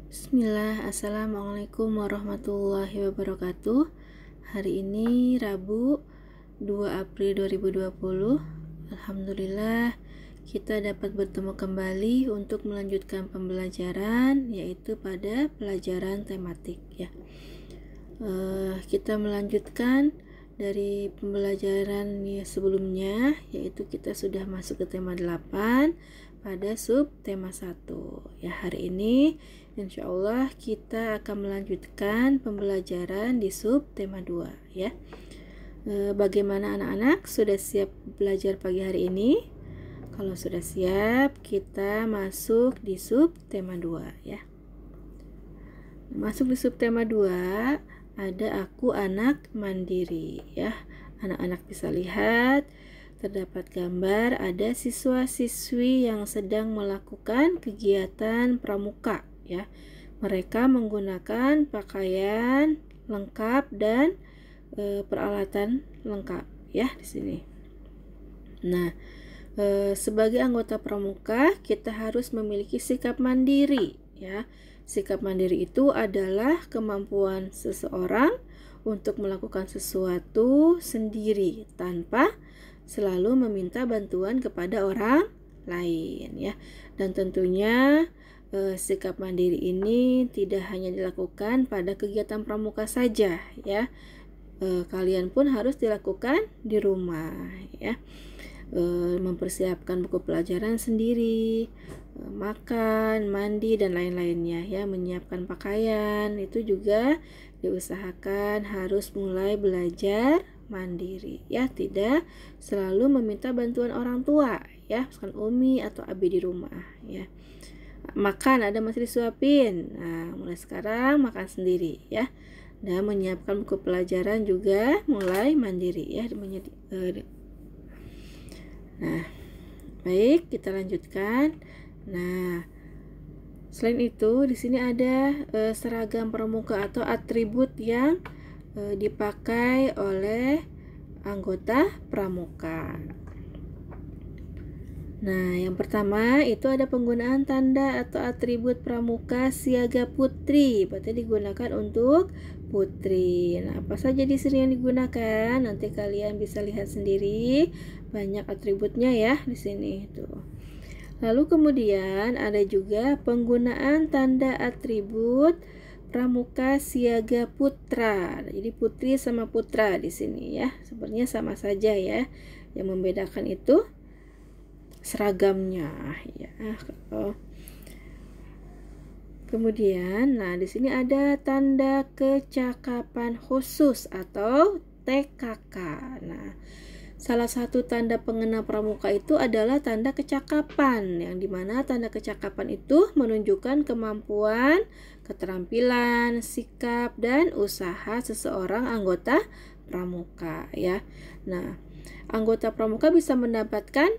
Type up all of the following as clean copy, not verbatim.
Bismillah, Assalamualaikum warahmatullahi wabarakatuh. Hari ini Rabu 2 April 2020. Alhamdulillah kita dapat bertemu kembali untuk melanjutkan pembelajaran, yaitu pada pelajaran tematik ya. Kita melanjutkan dari pembelajaran sebelumnya, yaitu kita sudah masuk ke tema 8 pada sub tema 1 ya. Hari ini insya Allah kita akan melanjutkan pembelajaran di sub tema 2 ya. Bagaimana anak-anak, sudah siap belajar pagi hari ini? Kalau sudah siap, kita masuk di sub tema 2 ya. Masuk di sub tema 2 ada aku anak mandiri ya. Anak-anak bisa lihat terdapat gambar ada siswa-siswi yang sedang melakukan kegiatan pramuka ya. Mereka menggunakan pakaian lengkap dan peralatan lengkap ya di sini. Nah, sebagai anggota pramuka kita harus memiliki sikap mandiri ya. Sikap mandiri itu adalah kemampuan seseorang untuk melakukan sesuatu sendiri tanpa selalu meminta bantuan kepada orang lain ya. Dan tentunya sikap mandiri ini tidak hanya dilakukan pada kegiatan pramuka saja ya. Kalian pun harus dilakukan di rumah ya. Mempersiapkan buku pelajaran sendiri, makan, mandi dan lain-lainnya ya, menyiapkan pakaian itu juga diusahakan harus mulai belajar mandiri ya, tidak selalu meminta bantuan orang tua ya, misalkan Umi atau Abi di rumah ya. Makan ada masih disuapin, nah mulai sekarang makan sendiri ya. Dan menyiapkan buku pelajaran juga mulai mandiri ya. Nah, baik, kita lanjutkan. Nah, selain itu di sini ada seragam pramuka atau atribut yang dipakai oleh anggota pramuka. Nah, yang pertama itu ada penggunaan tanda atau atribut pramuka siaga putri. Berarti digunakan untuk putri. Nah, apa saja di sini yang digunakan? Nanti kalian bisa lihat sendiri, banyak atributnya ya di sini tuh. Lalu kemudian ada juga penggunaan tanda atribut pramuka siaga putra. Jadi putri sama putra di sini ya. Sebenarnya sama saja ya. Yang membedakan itu seragamnya ya. Kemudian, nah di sini ada tanda kecakapan khusus atau TKK. Nah, salah satu tanda pengenal pramuka itu adalah tanda kecakapan, yang dimana tanda kecakapan itu menunjukkan kemampuan, keterampilan, sikap, dan usaha seseorang anggota pramuka ya. Nah, anggota pramuka bisa mendapatkan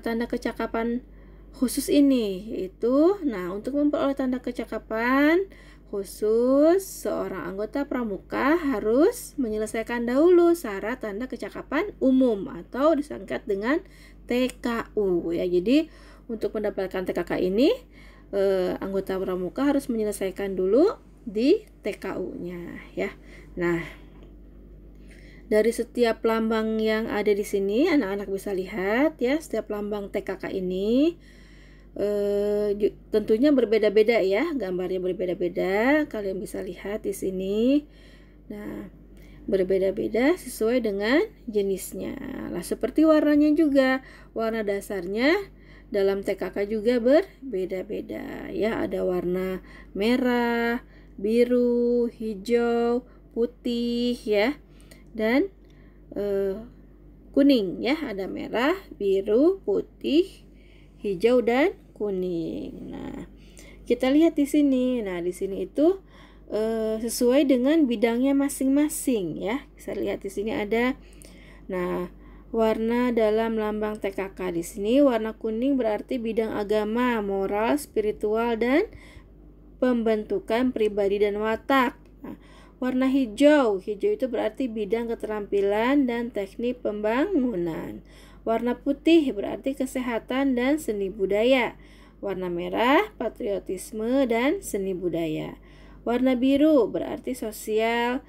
tanda kecakapan khusus ini, yaitu untuk memperoleh tanda kecakapan khusus, seorang anggota pramuka harus menyelesaikan dahulu syarat tanda kecakapan umum atau disingkat dengan TKU ya. Jadi untuk mendapatkan TKK ini anggota pramuka harus menyelesaikan dulu di TKU-nya ya. Nah, dari setiap lambang yang ada di sini anak-anak bisa lihat ya, setiap lambang TKK ini tentunya berbeda-beda ya, gambarnya berbeda-beda. Kalian bisa lihat di sini. Nah, berbeda-beda sesuai dengan jenisnya. Lah seperti warnanya juga, warna dasarnya dalam TKK juga berbeda-beda ya. Ada warna merah, biru, hijau, putih ya, dan kuning ya. Ada merah, biru, putih, hijau dan kuning. Nah, kita lihat di sini. Nah, di sini itu sesuai dengan bidangnya masing-masing ya. Bisa lihat di sini ada. Nah, warna dalam lambang TKK di sini warna kuning berarti bidang agama, moral, spiritual dan pembentukan pribadi dan watak. Nah, warna hijau itu berarti bidang keterampilan dan teknik pembangunan. Warna putih berarti kesehatan dan seni budaya. Warna merah, patriotisme dan seni budaya. Warna biru berarti sosial,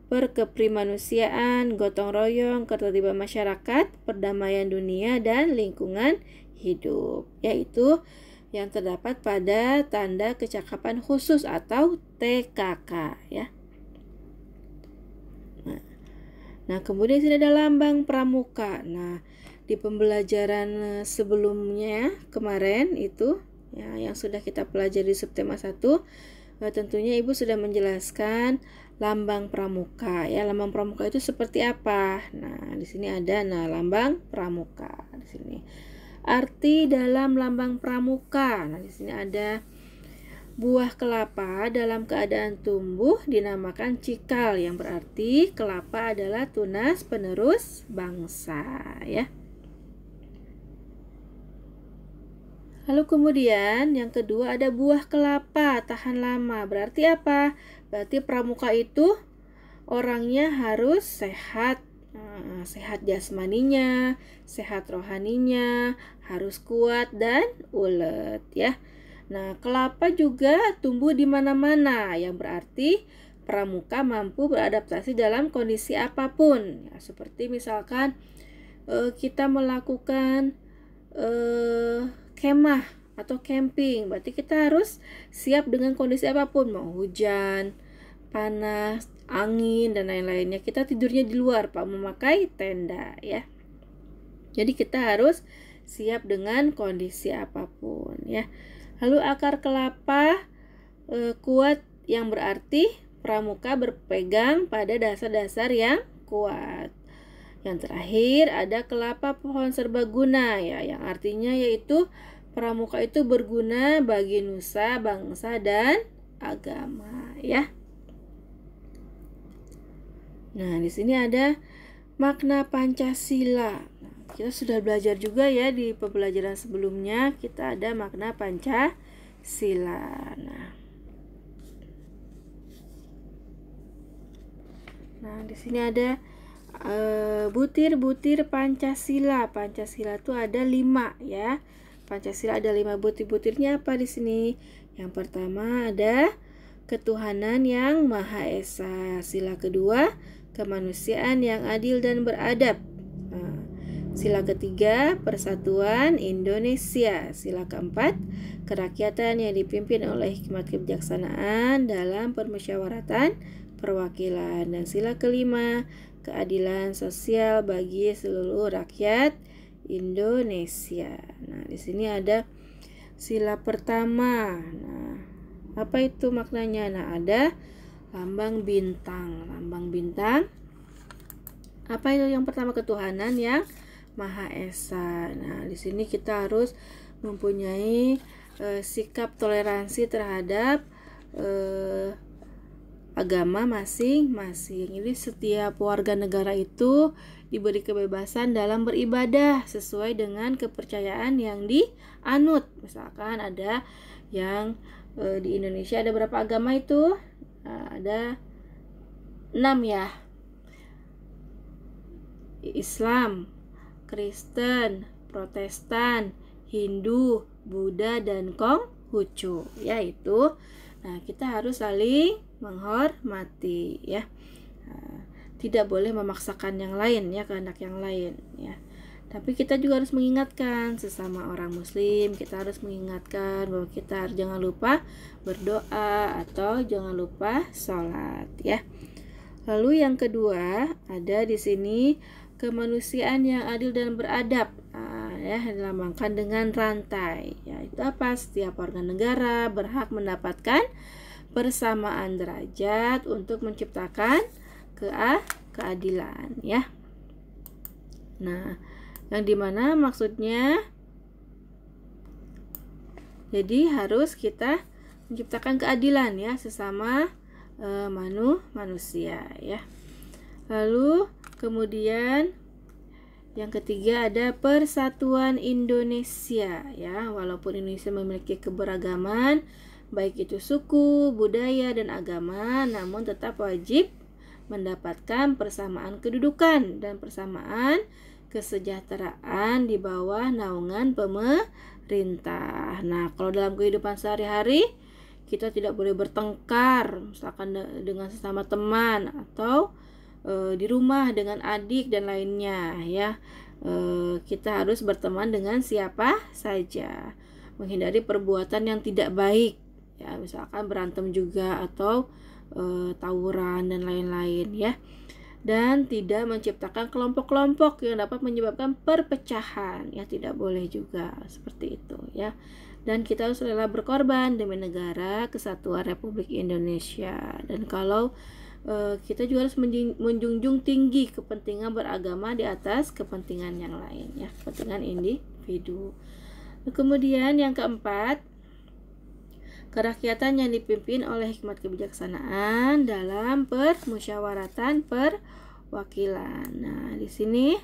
perkeprimanusiaan, gotong royong, ketertiban masyarakat, perdamaian dunia, dan lingkungan hidup, yaitu yang terdapat pada tanda kecakapan khusus atau TKK ya. Nah, kemudian sini ada lambang pramuka. Nah, di pembelajaran sebelumnya kemarin itu ya, yang sudah kita pelajari di subtema 1, tentunya Ibu sudah menjelaskan lambang pramuka ya. Lambang pramuka itu seperti apa? Nah, di sini ada lambang pramuka di sini. Arti dalam lambang pramuka. Nah, di sini ada buah kelapa dalam keadaan tumbuh dinamakan cikal, yang berarti kelapa adalah tunas penerus bangsa ya. Lalu kemudian yang kedua ada buah kelapa tahan lama. Berarti apa? Berarti pramuka itu orangnya harus sehat. Sehat jasmaninya, sehat rohaninya, harus kuat dan ulet ya. Nah, kelapa juga tumbuh di mana-mana, yang berarti pramuka mampu beradaptasi dalam kondisi apapun. Ya, seperti misalkan kita melakukan kemah atau camping, berarti kita harus siap dengan kondisi apapun, mau hujan, panas, angin, dan lain-lainnya. Kita tidurnya di luar, Pak, memakai tenda ya. Jadi kita harus siap dengan kondisi apapun ya. Lalu akar kelapa kuat, yang berarti pramuka berpegang pada dasar-dasar yang kuat. Yang terakhir ada kelapa pohon serbaguna ya, yang artinya yaitu pramuka itu berguna bagi nusa, bangsa, dan agama ya. Nah, di sini ada makna Pancasila. Nah, kita sudah belajar juga ya di pembelajaran sebelumnya, kita ada makna Pancasila. Nah, di sini ada butir-butir Pancasila. Pancasila itu ada 5 ya. Pancasila ada 5 butir-butirnya apa di sini? Yang pertama ada ketuhanan yang Maha Esa. Sila kedua, kemanusiaan yang adil dan beradab. Sila ketiga, persatuan Indonesia. Sila keempat, kerakyatan yang dipimpin oleh hikmat kebijaksanaan dalam permusyawaratan perwakilan. Dan sila kelima, keadilan sosial bagi seluruh rakyat Indonesia. Nah, di sini ada sila pertama. Nah, apa itu maknanya? Nah, ada lambang bintang. Lambang bintang. Apa itu yang pertama? Ketuhanan yang Maha Esa. Nah, di sini kita harus mempunyai sikap toleransi terhadap agama masing-masing. Jadi setiap warga negara itu diberi kebebasan dalam beribadah sesuai dengan kepercayaan yang dianut. Misalkan ada yang di Indonesia ada berapa agama itu? Ada 6 ya. Islam, Kristen, Protestan, Hindu, Buddha, dan Konghucu, yaitu kita harus saling menghormati ya. Tidak boleh memaksakan yang lain ya, kehendak yang lain ya. Tapi kita juga harus mengingatkan sesama orang muslim, kita harus mengingatkan bahwa kita jangan lupa berdoa atau jangan lupa sholat ya. Lalu yang kedua ada di sini kemanusiaan yang adil dan beradab. Ya, dilambangkan dengan rantai. Ya, itu apa? Setiap warga negara berhak mendapatkan persamaan derajat untuk menciptakan keadilan ya. Nah, yang dimana maksudnya jadi harus kita menciptakan keadilan ya sesama manusia ya. Lalu kemudian yang ketiga ada persatuan Indonesia ya. Walaupun Indonesia memiliki keberagaman baik itu suku, budaya, dan agama, namun tetap wajib mendapatkan persamaan kedudukan dan persamaan kesejahteraan di bawah naungan pemerintah rintah. Nah, kalau dalam kehidupan sehari-hari kita tidak boleh bertengkar, misalkan dengan sesama teman atau di rumah dengan adik dan lainnya ya. Kita harus berteman dengan siapa saja, menghindari perbuatan yang tidak baik ya, misalkan berantem juga atau tawuran dan lain-lain ya. Dan tidak menciptakan kelompok-kelompok yang dapat menyebabkan perpecahan ya, tidak boleh juga seperti itu ya. Dan kita harus rela berkorban demi negara kesatuan Republik Indonesia. Dan kalau kita juga harus menjunjung tinggi kepentingan beragama di atas kepentingan yang lain ya, kepentingan individu. Kemudian yang keempat, kerakyatan yang dipimpin oleh hikmat kebijaksanaan dalam permusyawaratan perwakilan. Nah, di sini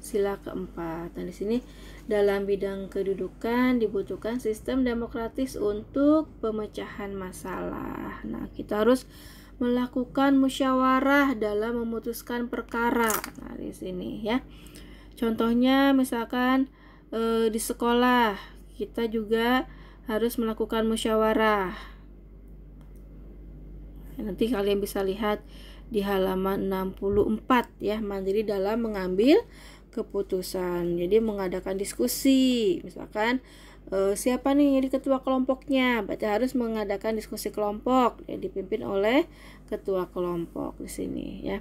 sila keempat. Nah, di sini dalam bidang kedudukan dibutuhkan sistem demokratis untuk pemecahan masalah. Nah, kita harus melakukan musyawarah dalam memutuskan perkara. Nah, di sini ya. Contohnya misalkan di sekolah kita juga harus melakukan musyawarah. Nanti kalian bisa lihat di halaman 64 ya, mandiri dalam mengambil keputusan. Jadi mengadakan diskusi, misalkan siapa nih jadi ketua kelompoknya, berarti harus mengadakan diskusi kelompok yang dipimpin oleh ketua kelompok di sini ya.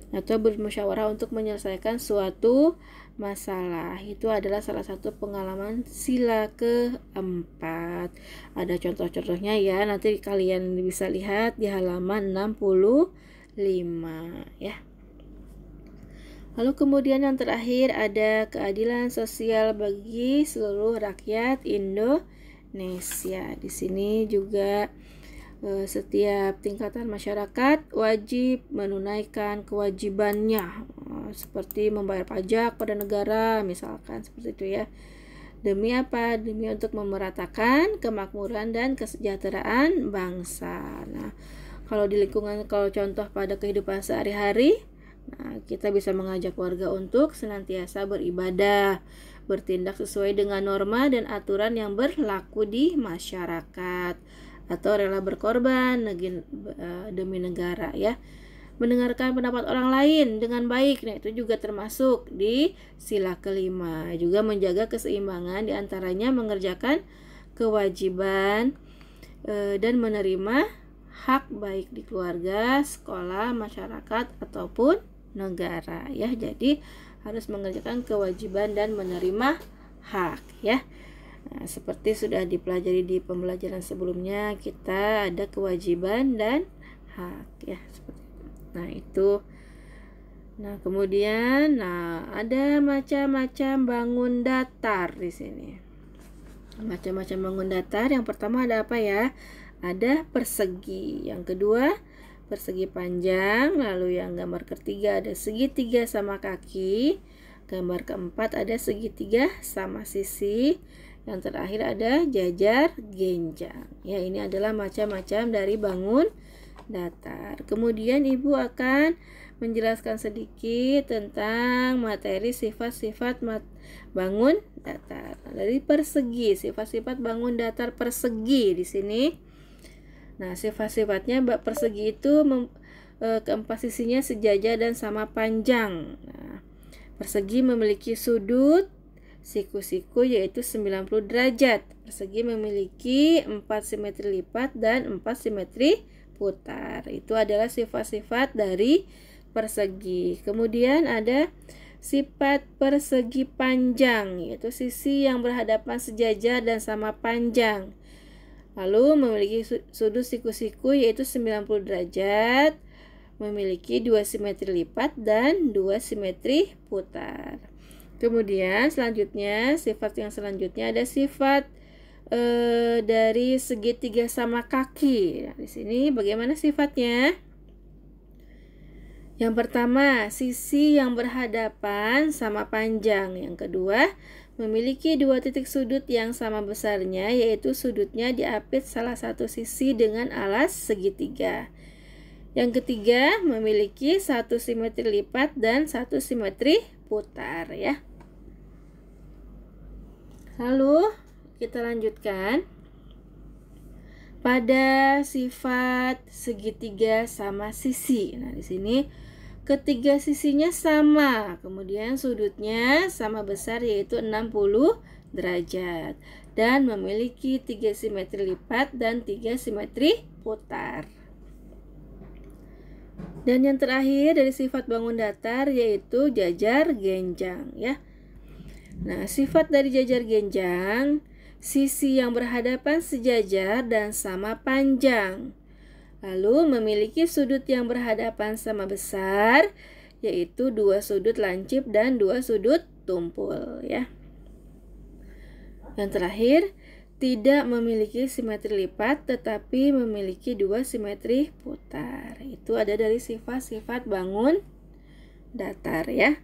Atau bermusyawarah untuk menyelesaikan suatu masalah. Itu adalah salah satu pengalaman sila keempat. Ada contoh-contohnya ya, nanti kalian bisa lihat di halaman 65 ya. Lalu kemudian yang terakhir ada keadilan sosial bagi seluruh rakyat Indonesia. Di sini juga setiap tingkatan masyarakat wajib menunaikan kewajibannya, seperti membayar pajak pada negara misalkan, seperti itu ya. Demi apa? Demi untuk memeratakan kemakmuran dan kesejahteraan bangsa. Nah, kalau di lingkungan, kalau contoh pada kehidupan sehari-hari, nah, kita bisa mengajak warga untuk senantiasa beribadah, bertindak sesuai dengan norma dan aturan yang berlaku di masyarakat, atau rela berkorban demi negara ya. Mendengarkan pendapat orang lain dengan baik, nah itu juga termasuk di sila kelima. Juga menjaga keseimbangan diantaranya mengerjakan kewajiban dan menerima hak baik di keluarga, sekolah, masyarakat ataupun negara ya. Jadi harus mengerjakan kewajiban dan menerima hak ya. Nah, seperti sudah dipelajari di pembelajaran sebelumnya, kita ada kewajiban dan hak ya, seperti itu. Nah, itu. Nah, kemudian ada macam-macam bangun datar di sini. Macam-macam bangun datar. Yang pertama ada apa ya? Ada persegi. Yang kedua persegi panjang. Lalu yang gambar ketiga ada segitiga sama kaki. Gambar keempat ada segitiga sama sisi. Yang terakhir ada jajar genjang. Ya, ini adalah macam-macam dari bangun datar. Kemudian Ibu akan menjelaskan sedikit tentang materi sifat-sifat bangun datar. Dari persegi, sifat-sifat bangun datar persegi di sini. Nah, sifat-sifatnya persegi itu keempat sisinya sejajar dan sama panjang. Nah, persegi memiliki sudut siku-siku yaitu 90 derajat. Persegi memiliki 4 simetri lipat dan 4 simetri putar. Itu adalah sifat-sifat dari persegi. Kemudian ada sifat persegi panjang, yaitu sisi yang berhadapan sejajar dan sama panjang. Lalu memiliki sudut siku-siku yaitu 90 derajat, memiliki 2 simetri lipat dan 2 simetri putar. Kemudian selanjutnya, sifat yang selanjutnya ada sifat dari segitiga sama kaki. Nah, di sini bagaimana sifatnya? Yang pertama, sisi yang berhadapan sama panjang. Yang kedua, memiliki 2 titik sudut yang sama besarnya, yaitu sudutnya diapit salah satu sisi dengan alas segitiga. Yang ketiga, memiliki satu simetri lipat dan satu simetri putar ya. Lalu kita lanjutkan pada sifat segitiga sama sisi. Nah, di sini ketiga sisinya sama, kemudian sudutnya sama besar yaitu 60 derajat dan memiliki 3 simetri lipat dan 3 simetri putar. Dan yang terakhir dari sifat bangun datar yaitu jajar genjang ya. Nah, sifat dari jajar genjang, sisi yang berhadapan sejajar dan sama panjang. Lalu memiliki sudut yang berhadapan sama besar, yaitu 2 sudut lancip dan 2 sudut tumpul ya. Yang terakhir, tidak memiliki simetri lipat tetapi memiliki 2 simetri putar. Itu ada dari sifat-sifat bangun datar ya.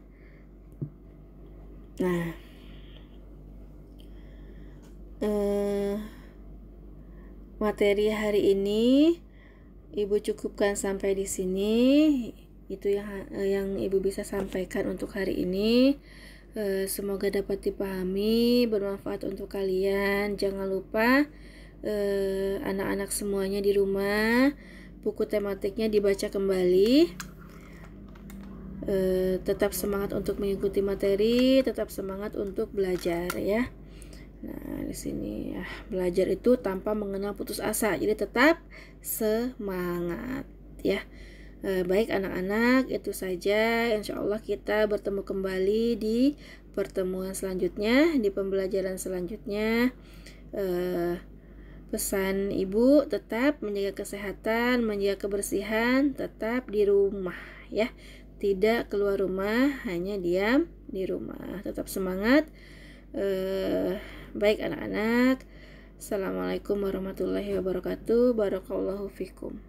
Nah, materi hari ini Ibu cukupkan sampai di sini. Itu yang Ibu bisa sampaikan untuk hari ini. Semoga dapat dipahami, bermanfaat untuk kalian. Jangan lupa anak-anak semuanya di rumah, buku tematiknya dibaca kembali. Tetap semangat untuk mengikuti materi, tetap semangat untuk belajar ya. Nah, di sini belajar itu tanpa mengenal putus asa. Jadi tetap semangat ya. Baik anak-anak, itu saja. Insya Allah kita bertemu kembali di pertemuan selanjutnya, di pembelajaran selanjutnya. Pesan Ibu tetap menjaga kesehatan, menjaga kebersihan, tetap di rumah ya. Tidak keluar rumah, hanya diam di rumah. Tetap semangat. Baik anak-anak. Assalamualaikum warahmatullahi wabarakatuh. Barakallahu fikum.